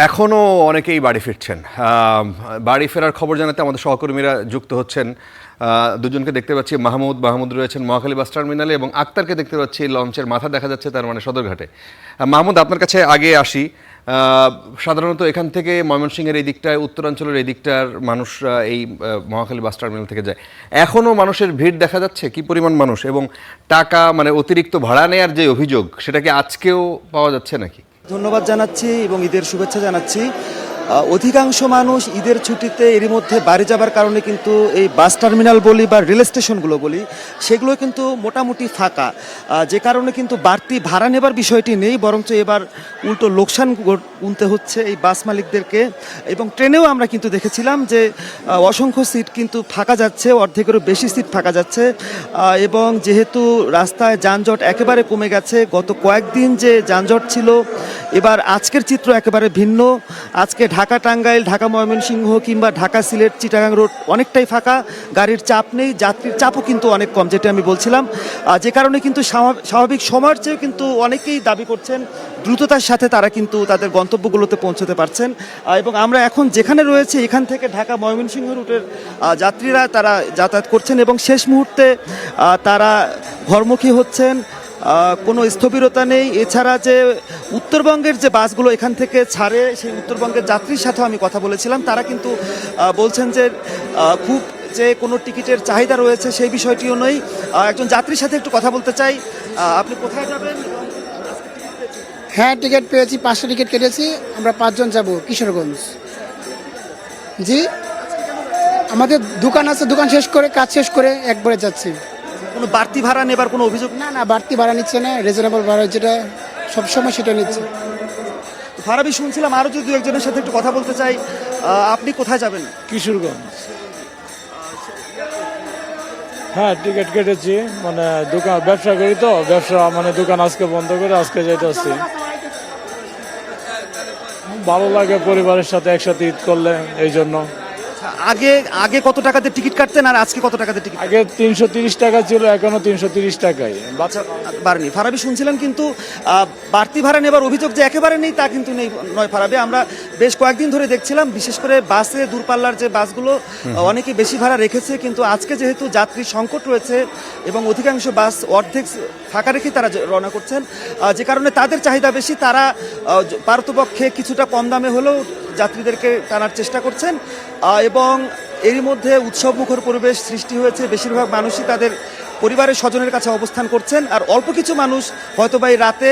এখনও অনেকেই বাড়ি ফিরছেন। বাড়ি ফেরার খবর জানাতে আমাদের সহকর্মীরা যুক্ত হচ্ছেন। দুজনকে দেখতে পাচ্ছি, মাহমুদ রয়েছেন মহাখালী বাস টার্মিনালে এবং আক্তারকে দেখতে পাচ্ছি লঞ্চের মাথা দেখা যাচ্ছে, তার মানে সদরঘাটে। মাহমুদ, আপনার কাছে আগে আসি। সাধারণত এখান থেকে ময়মনসিংহের এই দিকটায়, উত্তরাঞ্চলের এই দিকটার মানুষরা এই মহাখালী বাস টার্মিনাল থেকে যায়। এখনও মানুষের ভিড় দেখা যাচ্ছে? কি পরিমাণ মানুষ এবং টাকা মানে অতিরিক্ত ভাড়া নেয়ার যে অভিযোগ, সেটা কি আজকেও পাওয়া যাচ্ছে নাকি? ধন্যবাদ জানাচ্ছি এবং ঈদের শুভেচ্ছা জানাচ্ছি। অধিকাংশ মানুষ ঈদের ছুটিতে এরই মধ্যে বাড়ি যাবার কারণে কিন্তু এই বাস টার্মিনাল বলি বা রেল স্টেশনগুলো বলি, সেগুলো কিন্তু মোটামুটি ফাঁকা, যে কারণে কিন্তু বাড়তি ভাড়া নেবার বিষয়টি নেই, বরঞ্চ এবার উল্টো লোকসান গুনতে হচ্ছে এই বাস মালিকদেরকে। এবং ট্রেনেও আমরা কিন্তু দেখেছিলাম যে অসংখ্য সিট কিন্তু ফাঁকা যাচ্ছে, অর্ধেকেরও বেশি সিট ফাঁকা যাচ্ছে। এবং যেহেতু রাস্তায় যানজট একেবারে কমে গেছে, গত কয়েকদিন যে যানজট ছিল, এবার আজকের চিত্র একেবারে ভিন্ন। আজকে ঢাকা টাঙ্গাইল, ঢাকা ময়মনসিংহ কিংবা ঢাকা সিলেট চিটাগাং রোড অনেকটাই ফাঁকা, গাড়ির চাপ নেই, যাত্রীর চাপও কিন্তু অনেক কম, যেটা আমি বলছিলাম। যে কারণে কিন্তু স্বাভাবিক সময়ের চেয়েও কিন্তু অনেকেই দাবি করছেন দ্রুততার সাথে তারা কিন্তু তাদের গন্তব্যগুলোতে পৌঁছতে পারছেন। এবং আমরা এখন যেখানে রয়েছে, এখান থেকে ঢাকা ময়মনসিংহ রুটের যাত্রীরা তারা যাতায়াত করছেন এবং শেষ মুহূর্তে তারা ঘরমুখী হচ্ছেন, কোনো স্থবিরতা নেই। এছাড়া যে উত্তরবঙ্গের যে বাসগুলো এখান থেকে ছাড়ে, সেই উত্তরবঙ্গের যাত্রীর সাথেও আমি কথা বলেছিলাম, তারা কিন্তু বলছেন যে খুব যে কোনো টিকিটের চাহিদা রয়েছে সেই বিষয়টিও নয়। একজন যাত্রীর সাথে একটু কথা বলতে চাই। আপনি কোথায় যাবেন? হ্যাঁ, টিকিট পেয়েছি, 5টা টিকিট কেটেছি। আমরা 5 জন যাব কিশোরগঞ্জ। জি, আমাদের দোকান আছে, দোকান শেষ করে, কাজ শেষ করে একবারে যাচ্ছি। কোনো বাড়তি ভাড়া নেবার কোনো অভিযোগ? না না, বাড়তি ভাড়া নিচ্ছে না, রিজনেবল ভাড়া যেটা সবসময় সেটা নিচ্ছে। ফারাবি, শুনছিলাম আরও যদি একজনের সাথে একটু কথা বলতে চাই। আপনি কোথায় যাবেন? কিশোরগঞ্জ। হ্যাঁ, টিকিট কেটেছি, মানে দোকান ব্যবসা করি তো, ব্যবসা মানে দোকান আজকে বন্ধ করে আজকে যাইতে আসছি। ভালো লাগে পরিবারের সাথে একসাথে ঈদ করলে, এই জন্য। আগে আগে কত টাকাতে টিকিট কাটতেন আর আজকে কত টাকাতে টিকিট? আগে 330 টাকা ছিল, এখনো 330 টাকাই। আচ্ছা, বাড়েনি। ফারাবি, শুনছিলেন কিন্তু বাড়তি ভাড়া নেবার অভিযোগ যে একেবারে নেই তা কিন্তু নেই নয় ফারাবি। আমরা বেশ কয়েকদিন ধরে দেখছিলাম, বিশেষ করে বাসে দূরপাল্লার যে বাসগুলো অনেকে বেশি ভাড়া রেখেছে, কিন্তু আজকে যেহেতু যাত্রী সংকট রয়েছে এবং অধিকাংশ বাস অর্ধেক ফাঁকা রেখে তারা রওনা করছেন, যে কারণে তাদের চাহিদা বেশি। তারা পারতপক্ষে কিছুটা কম দামে হলেও যাত্রীদেরকে টানার চেষ্টা করছেন এবং এরই মধ্যে উৎসবমুখর পরিবেশ সৃষ্টি হয়েছে। বেশিরভাগ মানুষই তাদের পরিবারের স্বজনের কাছে অবস্থান করছেন, আর অল্প কিছু মানুষ হয়তো বা এই রাতে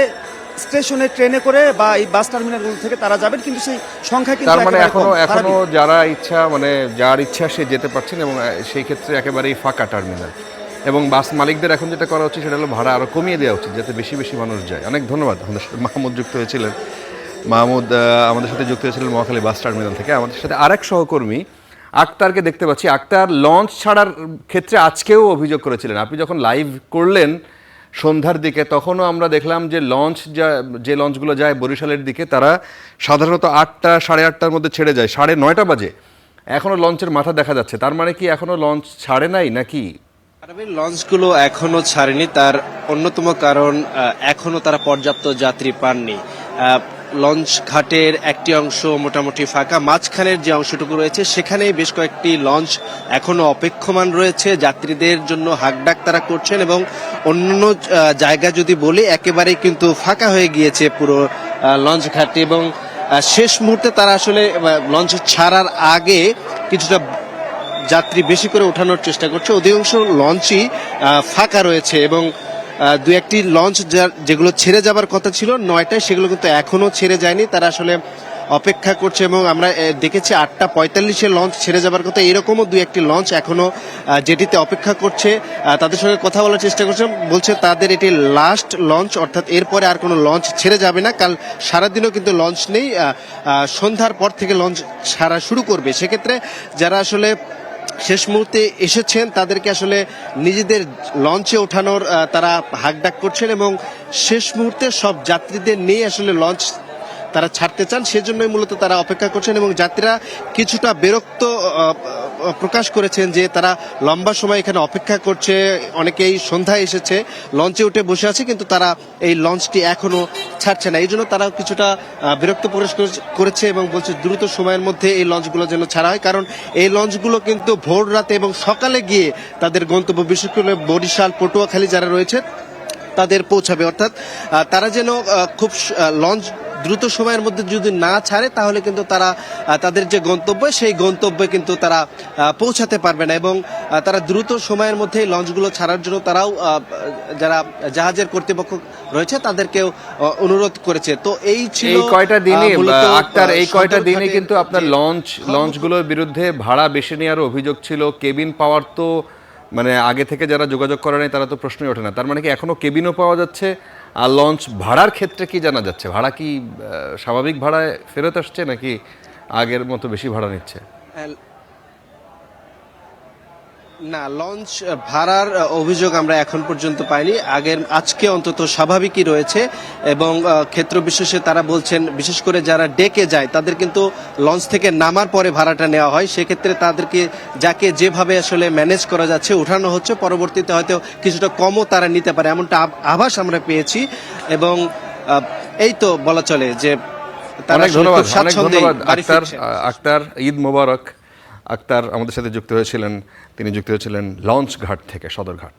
স্টেশনে ট্রেনে করে বা এই বাস টার্মিনালগুলো থেকে তারা যাবেন, কিন্তু সেই সংখ্যা কিন্তু তার মানে এখনো যারা ইচ্ছা, মানে যার ইচ্ছা সে যেতে পারছেন এবং সেই ক্ষেত্রে একেবারেই ফাঁকা টার্মিনাল। এবং বাস মালিকদের এখন যেটা করা উচিত সেটা হলো ভাড়া আরও কমিয়ে দেওয়া উচিত, যাতে বেশি বেশি মানুষ যায়। অনেক ধন্যবাদ। আমাদের সাথে মাহমুদ যুক্ত হয়েছিলেন। মাহমুদ আমাদের সাথে যুক্ত হয়েছিলেন মহাখালী বাস টার্মিনাল থেকে। আমাদের সাথে আরেক সহকর্মী আক্তারকে দেখতে পাচ্ছি। আক্তার, লঞ্চ ছাড়ার ক্ষেত্রে আজকেও অভিযোগ করেছিলেন। আপনি যখন লাইভ করলেন সন্ধ্যার দিকে, তখনও আমরা দেখলাম যে যে লঞ্চগুলো যায় বরিশালের দিকে, তারা সাধারণত 8টা সাড়ে 8টার মধ্যে ছেড়ে যায়, 9:30 বাজে এখনও লঞ্চের মাথা দেখা যাচ্ছে। তার মানে কি এখনও লঞ্চ ছাড়ে নাই নাকি? লঞ্চগুলো এখনো ছাড়েনি, তার অন্যতম কারণ এখনো তারা পর্যাপ্ত যাত্রী পাননি। লঞ্চ ঘাটের একটি অংশ মোটামুটি ফাঁকা, মাঝখানের যে অংশটুকু রয়েছে সেখানে বেশ কয়েকটি লঞ্চ এখনো অপেক্ষমান রয়েছে, যাত্রীদের জন্য হাকডাক তারা করছেন। এবং অন্য জায়গা যদি বলি, একেবারেই কিন্তু ফাঁকা হয়ে গিয়েছে পুরো লঞ্চ ঘাটটি। এবং শেষ মুহূর্তে তারা আসলে লঞ্চ ছাড়ার আগে কিছুটা যাত্রী বেশি করে ওঠানোর চেষ্টা করছে। অধিকাংশ লঞ্চই ফাঁকা রয়েছে এবং দু একটি লঞ্চ যেগুলো ছেড়ে যাবার কথা ছিল 9টায়, সেগুলো কিন্তু এখনো ছেড়ে যায়নি, তারা আসলে অপেক্ষা করছে। এবং আমরা দেখেছি 8:45 লঞ্চ ছেড়ে যাবার কথা, এরকমও দু একটি লঞ্চ এখনো যেটিতে অপেক্ষা করছে। তাদের সঙ্গে কথা বলার চেষ্টা করছে, বলছে তাদের এটি লাস্ট লঞ্চ, অর্থাৎ এরপরে আর কোনো লঞ্চ ছেড়ে যাবে না। কাল সারাদিনও কিন্তু লঞ্চ নেই, সন্ধ্যার পর থেকে লঞ্চ ছাড়া শুরু করবে। সেক্ষেত্রে যারা আসলে শেষ মুহূর্তে এসেছেন তাদেরকে আসলে নিজেদের লঞ্চে ওঠানোর তারা হাকডাক করছেন এবং শেষ মুহূর্তে সব যাত্রীদের নিয়ে আসলে লঞ্চ তারা ছাড়তে চান, সেজন্যই মূলত তারা অপেক্ষা করছেন। এবং যাত্রীরা কিছুটা বিরক্ত প্রকাশ করেছেন যে তারা লম্বা সময় এখানে অপেক্ষা করছে, অনেকেই সন্ধ্যায় এসেছে, লঞ্চে উঠে বসে আছে, কিন্তু তারা এই লঞ্চটি এখনো ছাড়ছে না। এই জন্য তারা কিছুটা বিরক্ত প্রকাশ করেছে এবং বলছে দ্রুত সময়ের মধ্যে এই লঞ্চগুলো যেন ছাড়া হয়, কারণ এই লঞ্চগুলো কিন্তু ভোর রাতে এবং সকালে গিয়ে তাদের গন্তব্য, বিশেষ করে বরিশাল, পটুয়াখালী যারা রয়েছে তাদের পৌঁছাবে। অর্থাৎ তারা যেন খুব লঞ্চ দ্রুত সময়ের মধ্যে যদি না ছাড়ে তাহলে কিন্তু তারা তাদের যে গন্তব্য সেই গন্তব্যে কিন্তু তারা পৌঁছাতে পারবে না, এবং তারা দ্রুত সময়ের মধ্যে এই লঞ্চগুলো ছাড়ার জন্য তারাও যারা জাহাজের কর্তৃপক্ষ রয়েছে তাদেরকেও অনুরোধ করেছে। তো এই ছিল এই কয়টা দিনই মূলত আক্তার, এই কয়টা দিনই সদরঘাটের কিন্তু আপনার লঞ্চগুলোর বিরুদ্ধে ভাড়া বেশি নেওয়ার অভিযোগ ছিল। কেবিন পাওয়ার তো মানে আগে থেকে যারা যোগাযোগ করে নাই তারা তো প্রশ্নই ওঠে না। তার মানে কি এখনো কেবিনও পাওয়া যাচ্ছে? আর লঞ্চ ভাড়ার ক্ষেত্রে কি জানা যাচ্ছে? ভাড়া কি স্বাভাবিক ভাড়ায় ফেরত আসছে নাকি আগের মতো বেশি ভাড়া নিচ্ছে? না, লঞ্চ ভাড়ার অভিযোগ আমরা এখন পর্যন্ত পাইনি। আজকে অন্তত স্বাভাবিকই রয়েছে, এবং ক্ষেত্র বিশেষে তারা বলছেন বিশেষ করে যারা ডেকে যায় তাদের কিন্তু লঞ্চ থেকে নামার পরে ভাড়াটা নেওয়া হয়। সেক্ষেত্রে তাদেরকে যাকে যেভাবে আসলে ম্যানেজ করা যাচ্ছে উঠানো হচ্ছে, পরবর্তীতে হয়তো কিছুটা কমও তারা নিতে পারে, এমনটা আভাস আমরা পেয়েছি। এবং এই তো বলা চলে যে তারা অনেক ধন্যবাদ, খুব অনেক স্বাচ্ছন্দ্যেই ধন্যবাদ বাড়ি আক্তার। ফিরছেন। আক্তার, ঈদ মোবারক। আক্তার আমাদের সাথে যুক্ত হয়েছিলেন, তিনি যুক্ত হয়েছিলেন লঞ্চ ঘাট থেকে, সদরঘাট।